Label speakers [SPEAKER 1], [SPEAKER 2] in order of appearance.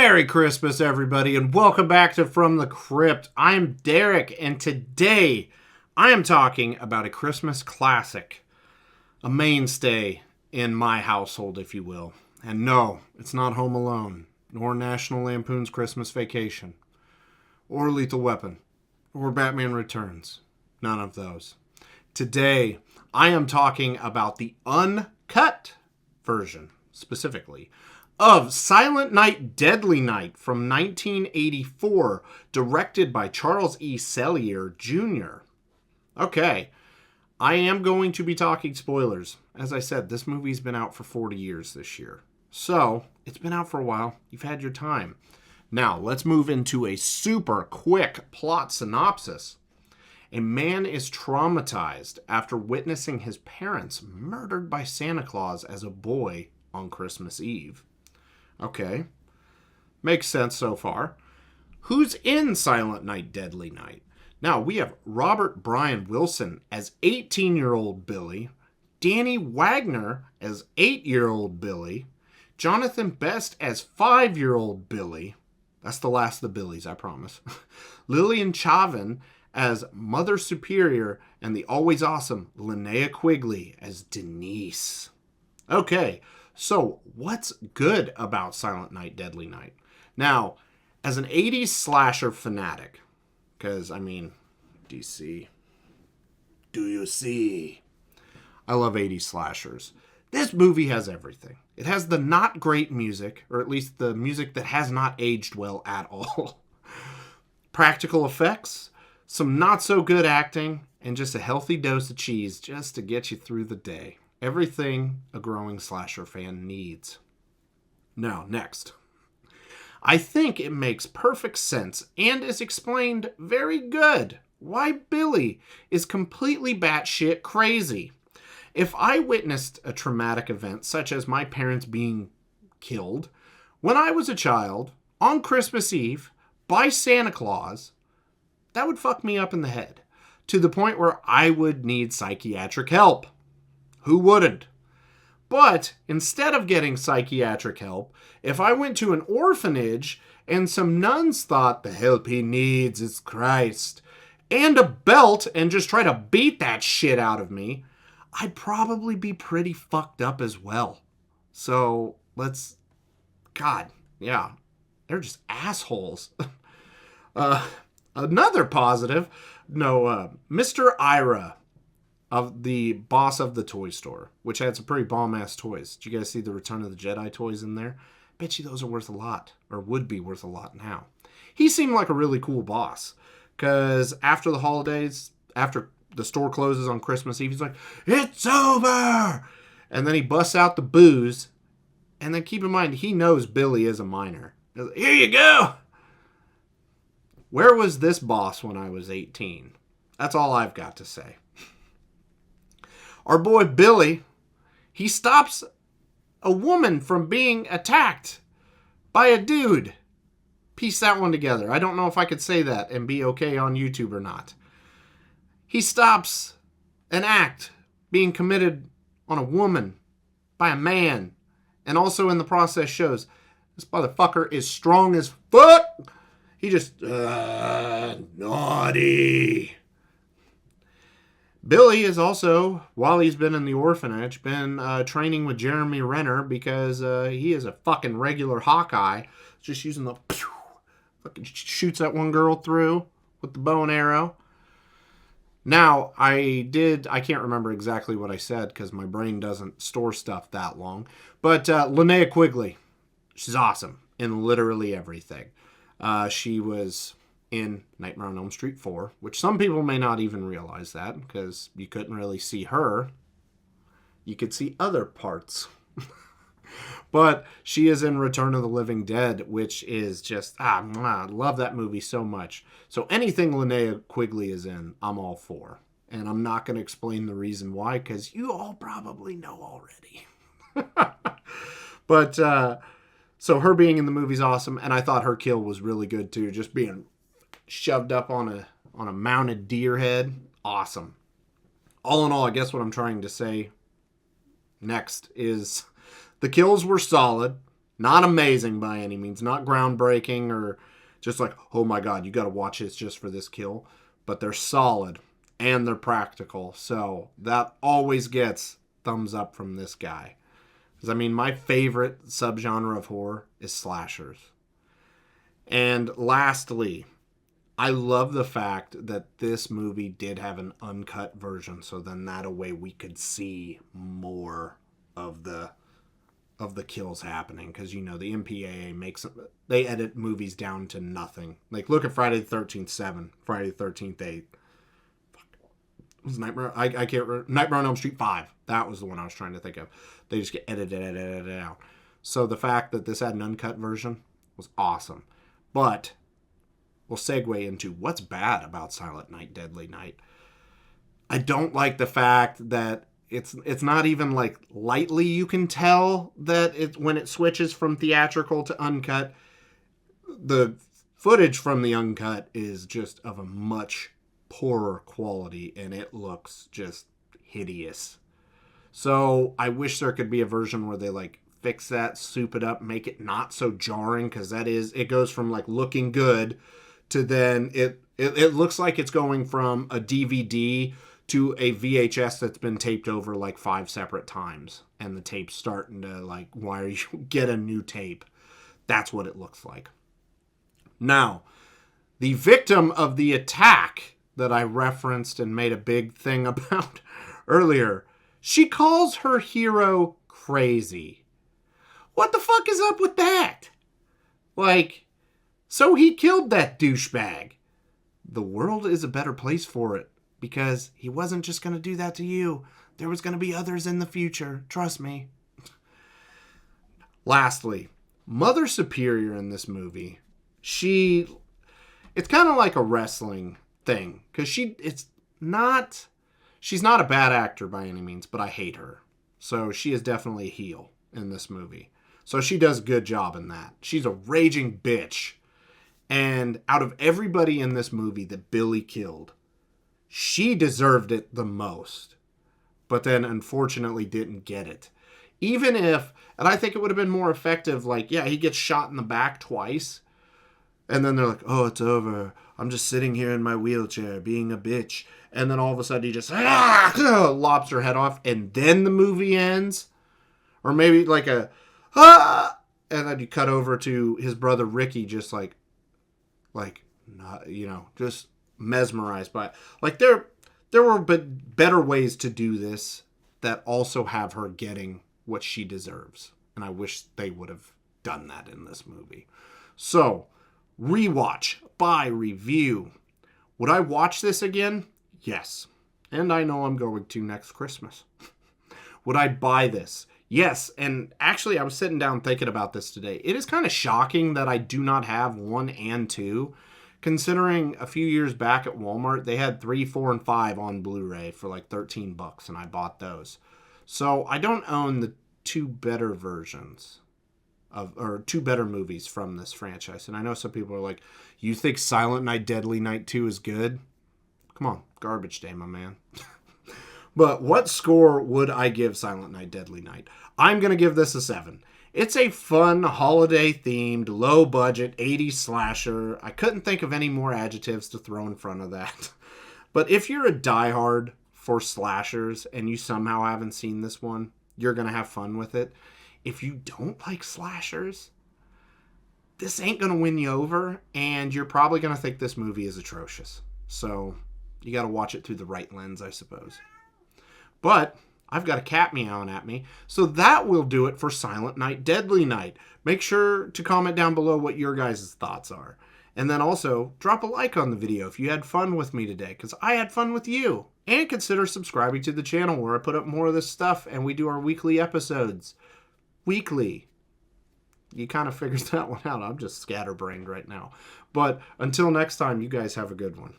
[SPEAKER 1] Merry Christmas, everybody, and welcome back to From the Crypt. I'm Derek, and today I am talking about a Christmas classic, a mainstay in my household, if you will. And no, it's not Home Alone, nor National Lampoon's Christmas Vacation, or Lethal Weapon, or Batman Returns. None of those. Today, I am talking about the uncut version, specifically, of Silent Night, Deadly Night from 1984, directed by Charles E. Sellier Jr. Okay, I am going to be talking spoilers. As I said, this movie's been out for 40 years this year. So, it's been out for a while. You've had your time. Now, let's move into a super quick plot synopsis. A man is traumatized after witnessing his parents murdered by Santa Claus as a boy on Christmas Eve. Okay. Makes sense so far. Who's in Silent Night, Deadly Night? Now, we have Robert Brian Wilson as 18-year-old Billy, Danny Wagner as 8-year-old Billy, Jonathan Best as 5-year-old Billy. That's the last of the Billies, I promise. Lillian Chauvin as Mother Superior, and the always awesome Linnea Quigley as Denise. Okay. So, what's good about Silent Night, Deadly Night? Now, as an 80s slasher fanatic, because, DC, do you see? I love 80s slashers. This movie has everything. It has the not great music, or at least the music that has not aged well at all. Practical effects, some not so good acting, and just a healthy dose of cheese just to get you through the day. Everything a growing slasher fan needs. Now, next. I think it makes perfect sense and is explained very good why Billy is completely batshit crazy. If I witnessed a traumatic event such as my parents being killed when I was a child on Christmas Eve by Santa Claus, that would fuck me up in the head to the point where I would need psychiatric help. Who wouldn't? But instead of getting psychiatric help, if I went to an orphanage and some nuns thought the help he needs is Christ, and a belt and just try to beat that shit out of me, I'd probably be pretty fucked up as well. So God, yeah, they're just assholes. Another positive, Mr. Ira, of the boss of the toy store, which had some pretty bomb-ass toys. Did you guys see the Return of the Jedi toys in there? Bet you those are worth a lot, or would be worth a lot now. He seemed like a really cool boss, because after the holidays, after the store closes on Christmas Eve, he's like, "It's over!" And then he busts out the booze, and then keep in mind, he knows Billy is a minor. Like, "Here you go!" Where was this boss when I was 18? That's all I've got to say. Our boy Billy, he stops a woman from being attacked by a dude. Piece that one together. I don't know if I could say that and be okay on YouTube or not. He stops an act being committed on a woman by a man, and also in the process shows this motherfucker is strong as fuck. He just, naughty. Billy is also, while he's been in the orphanage, been training with Jeremy Renner because he is a fucking regular Hawkeye. Just using the fucking shoots that one girl through with the bow and arrow. Now, I can't remember exactly what I said because my brain doesn't store stuff that long. But Linnea Quigley, she's awesome in literally everything. She was in Nightmare on Elm Street 4, which some people may not even realize that because you couldn't really see her. You could see other parts. But she is in Return of the Living Dead, which is just, I love that movie so much. So anything Linnea Quigley is in, I'm all for. And I'm not going to explain the reason why, because you all probably know already. But, so her being in the movie is awesome, and I thought her kill was really good too, just being shoved up on a mounted deer head. Awesome. All in all, I guess what I'm trying to say next is the kills were solid. Not amazing by any means, not groundbreaking or just like, oh my god, you got to watch this just for this kill. But they're solid and they're practical. So that always gets thumbs up from this guy. Because, I mean, my favorite subgenre of horror is slashers. And lastly, I love the fact that this movie did have an uncut version. So then that way we could see more of the kills happening, because the MPAA they edit movies down to nothing. Like, look at Friday the 13th 7, Friday the 13th 8. Fuck. It was Nightmare. I can't remember. Nightmare on Elm Street 5. That was the one I was trying to think of. They just get edited out. So the fact that this had an uncut version was awesome. But we'll segue into what's bad about Silent Night, Deadly Night. I don't like the fact that it's not even like lightly you can tell that when it switches from theatrical to uncut. The footage from the uncut is just of a much poorer quality, and it looks just hideous. So I wish there could be a version where they like fix that, soup it up, make it not so jarring, because it goes from like looking good to then it looks like it's going from a DVD to a VHS that's been taped over like 5 separate times, and the tape's starting to like, why are you get a new tape? That's what it looks like. Now, the victim of the attack that I referenced and made a big thing about earlier, she calls her hero crazy. What the fuck is up with that? Like, so he killed that douchebag. The world is a better place for it, because he wasn't just going to do that to you. There was going to be others in the future. Trust me. Lastly, Mother Superior in this movie, it's kind of like a wrestling thing, because she's not a bad actor by any means, but I hate her. So she is definitely a heel in this movie. So she does a good job in that. She's a raging bitch. And out of everybody in this movie that Billy killed, she deserved it the most. But then unfortunately didn't get it. Even if, and I think it would have been more effective, like, yeah, he gets shot in the back twice. And then they're like, oh, it's over. I'm just sitting here in my wheelchair being a bitch. And then all of a sudden he just lops her head off. And then the movie ends. Or maybe like and then you cut over to his brother Ricky just not, just mesmerized by it. Like, there were better ways to do this that also have her getting what she deserves. And I wish they would have done that in this movie. So, rewatch, buy, review. Would I watch this again? Yes. And I know I'm going to next Christmas. Would I buy this? Yes. And actually, I was sitting down thinking about this today. It is kind of shocking that I do not have 1 and 2, considering a few years back at Walmart, they had 3, 4, and 5 on Blu-ray for like $13, and I bought those. So I don't own the 2 better versions or 2 better movies from this franchise. And I know some people are like, you think Silent Night, Deadly Night 2 is good? Come on, garbage day, my man. But what score would I give Silent Night, Deadly Night? I'm going to give this a 7. It's a fun, holiday-themed, low-budget 80s slasher. I couldn't think of any more adjectives to throw in front of that. But if you're a diehard for slashers and you somehow haven't seen this one, you're going to have fun with it. If you don't like slashers, this ain't going to win you over, and you're probably going to think this movie is atrocious. So you got to watch it through the right lens, I suppose. But I've got a cat meowing at me, so that will do it for Silent Night, Deadly Night. Make sure to comment down below what your guys' thoughts are. And then also, drop a like on the video if you had fun with me today, because I had fun with you. And consider subscribing to the channel where I put up more of this stuff and we do our weekly episodes. Weekly. You kind of figured that one out. I'm just scatterbrained right now. But until next time, you guys have a good one.